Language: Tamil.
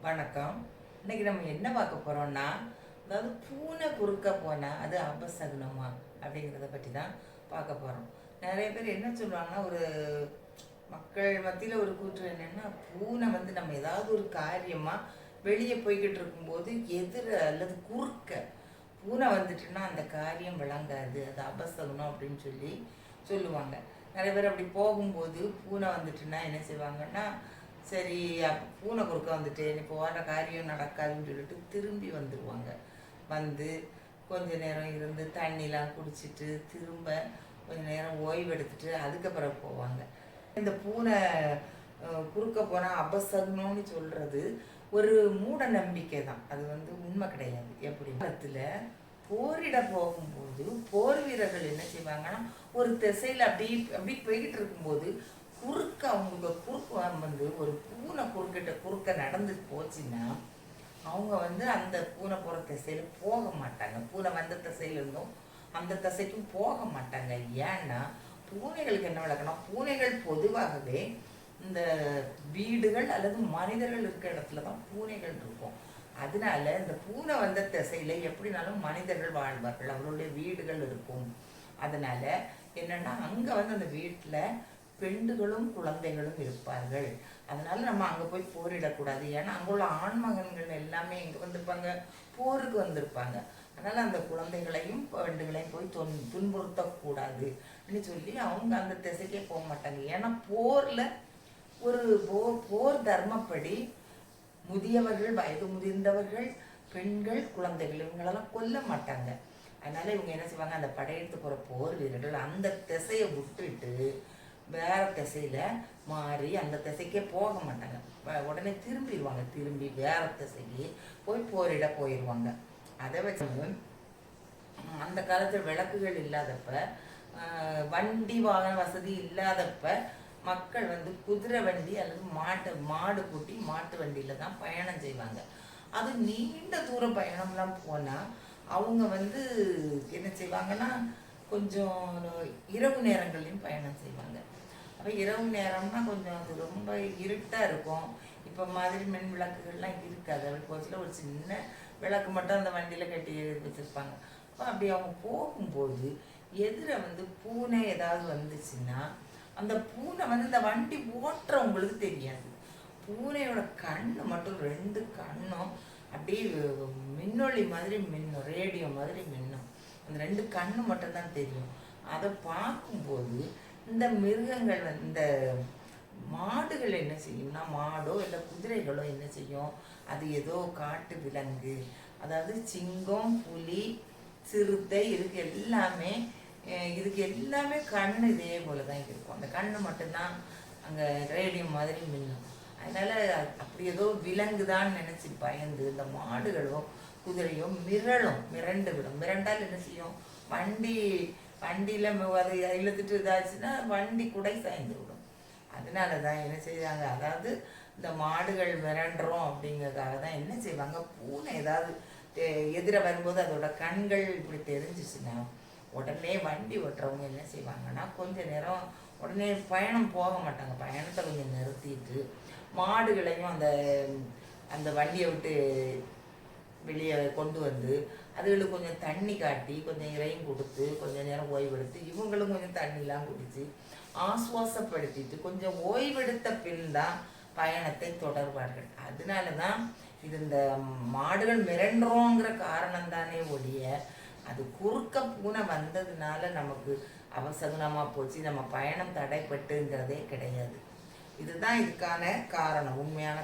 வணக்கம். இன்னைக்கு நம்ம என்ன பார்க்க போறோம்னா, அதாவது பூனை குறுக்க போனா அது அபசகுனமா அப்படிங்கிறத பற்றி தான் பார்க்க போறோம். நிறைய பேர் என்ன சொல்லுவாங்கன்னா, ஒரு மக்கள் மத்தியில ஒரு கூற்று என்னன்னா, பூனை வந்து நம்ம ஏதாவது ஒரு காரியமா வெளியே போய்கிட்டு இருக்கும்போது எதிர அல்லது குறுக்க பூனை வந்துட்டுன்னா அந்த காரியம் விளங்காது, அது அபசகுனம் அப்படின்னு சொல்லி சொல்லுவாங்க. நிறைய பேர் அப்படி போகும்போது பூனை வந்துட்டுன்னா என்ன செய்வாங்கன்னா, சரி பூனை குறுக்க வந்துட்டு இப்போ வர காரியம் நடக்காதுன்னு சொல்லிட்டு திரும்பி வந்துடுவாங்க. வந்து கொஞ்ச நேரம் இருந்து தண்ணிலாம் குடிச்சிட்டு திரும்ப கொஞ்ச நேரம் ஓய்வு எடுத்துட்டு அதுக்கு பிறகு போவாங்க. இந்த பூனை குறுக்க போனால் அபசகுனம்னு சொல்கிறது ஒரு மூட நம்பிக்கை தான். அது வந்து உண்மை கிடையாது. எப்படி காலத்தில் போரிட போகும்போது போர் வீரர்கள் என்ன செய்வாங்கன்னா, ஒரு திசையில் அப்படி அப்படி போய்கிட்டு இருக்கும்போது குறுக்க அவங்களுக்கு குறுக்க வந்து ஒரு பூனை குறுக்க நடந்து போச்சுன்னா அவங்க வந்து அந்த பூனை போகிற திசையில போக மாட்டாங்க. பூனை வந்த திசையில இருந்தும் அந்த திசைக்கும் போக மாட்டாங்க. ஏன்னா பூனைகளுக்கு என்ன வழக்கணும், பூனைகள் பொதுவாகவே இந்த வீடுகள் அல்லது மனிதர்கள் இருக்கிற இடத்துல தான் பூனைகள் இருக்கும். அதனால இந்த பூனை வந்த திசையில எப்படினாலும் மனிதர்கள் வாழ்வார்கள், அவர்களுடைய வீடுகள் இருக்கும். அதனால என்னன்னா அங்க வந்து அந்த வீட்டுல பெண்டுகளும் குழந்தைகளும் இருப்பார்கள். அதனால நம்ம அங்கே போய் போரிடக்கூடாது. ஏன்னா அங்கே உள்ள ஆண்மகன்கள் எல்லாமே எங்கே வந்திருப்பாங்க, போருக்கு வந்திருப்பாங்க. அதனால் அந்த குழந்தைகளையும் பெண்டுகளையும் போய் துன்புறுத்தக்கூடாதுன்னு சொல்லி அவங்க அந்த திசைக்கே போக மாட்டாங்க. ஏன்னா போரில் ஒரு போர் தர்மப்படி முதியவர்கள், வயது முதிர்ந்தவர்கள், பெண்கள், குழந்தைகள் இவங்களெல்லாம் கொல்ல மாட்டாங்க. அதனால இவங்க என்ன செய்வாங்க, அந்த படையெடுத்து போகிற போர் வீரர்கள் அந்த திசையை விட்டுட்டு வேற திசையில மாறி அந்த திசைக்கே போக மாட்டாங்க. உடனே திரும்பிடுவாங்க. திரும்பி வேற திசைக்கு போய் போரிட போயிடுவாங்க. அதை வச்சு அந்த காலத்தில் விளக்குகள் இல்லாதப்ப, வண்டி வாகன வசதி இல்லாதப்ப மக்கள் வந்து குதிரை வண்டி அல்லது மாடு பூட்டி மாட்டு வண்டியில தான் பயணம் செய்வாங்க. அது நீண்ட தூர பயணம்லாம் போனால் அவங்க வந்து என்ன செய்வாங்கன்னா, கொஞ்சம் இரவு நேரங்கள்லையும் பயணம் செய்வாங்க. அப்போ இரவு நேரம்னா கொஞ்சம் அது ரொம்ப இருட்டாக இருக்கும். இப்போ மாதிரி மின் விளக்குகள்லாம் இருக்காது. அப்படி போச்சுல ஒரு சின்ன விளக்கு மட்டும் அந்த வண்டியில் கட்டி வச்சுருப்பாங்க. அப்போ அப்படி அவங்க போகும்போது எதிர வந்து பூனை ஏதாவது வந்துச்சுன்னா அந்த பூனை வந்து இந்த வண்டி ஓட்டுறவங்களுக்கு தெரியாது. பூனையோட கண்ணு மட்டும் 2 கண்ணும் அப்படியே மின்னொளி மாதிரி மின்னும், ரேடியோ மாதிரி மின்னும். அந்த 2 கண்ணு மட்டும்தான் தெரியும். அதை பார்க்கும்போது இந்த மிருகங்கள் இந்த மாடுகள் என்ன செய்யும்னா, மாடோ இல்லை குதிரைகளோ என்ன செய்யும், அது ஏதோ காட்டு விலங்கு, அதாவது சிங்கம், புலி, சிறுத்தை, இதுக்கு எல்லாமே கண்ணு இதே போல தான் இருக்கும். அந்த கண்ணு மட்டும்தான் அங்கே ரேடியம் மாதிரி மின்னும். அதனால அப்படி ஏதோ விலங்குதான் நினைச்சு பயந்து இந்த மாடுகளோ குதிரையோ மிரண்டு விடும். மிரண்டால் என்ன செய்யும், வண்டியில் அது இழுத்துட்டு இதாச்சுன்னா வண்டி குடை சாய்ந்து விடும். அதனால தான் என்ன செய்வாங்க, அதாவது இந்த மாடுகள் மிரண்டுறோம் அப்படிங்கிறதுக்காக தான் என்ன செய்வாங்க, பூனை ஏதாவது எதிர வரும்போது அதோட கண்கள் இப்படி தெரிஞ்சிச்சுன்னா உடனே வண்டி ஓட்டுறவங்க என்ன செய்வாங்கன்னா கொஞ்ச நேரம் உடனே பயணம் போக மாட்டாங்க. பயணத்தை கொஞ்சம் நிறுத்திட்டு மாடுகளையும் அந்த அந்த வண்டியை விட்டு வெளியே கொண்டு வந்து அதுகளுக்கு கொஞ்சம் தண்ணி காட்டி கொஞ்சம் இறையும் கொடுத்து கொஞ்சம் நேரம் ஓய்வெடுத்து இவங்களும் கொஞ்சம் தண்ணிலாம் குடித்து ஆசுவாசப்படுத்திட்டு கொஞ்சம் ஓய்வெடுத்த பின் தான் பயணத்தை தொடர்வார்கள். அதனால தான் இது இந்த மாடுகள் மிரண்டுறோங்கிற காரணம் தானே ஒழிய அது குறுக்க பூனை வந்ததுனால நமக்கு அவசகுனமாக போச்சு, நம்ம பயணம் தடைப்பட்டுங்கிறதே கிடையாது. இதுதான் இதுக்கான காரணம், உண்மையான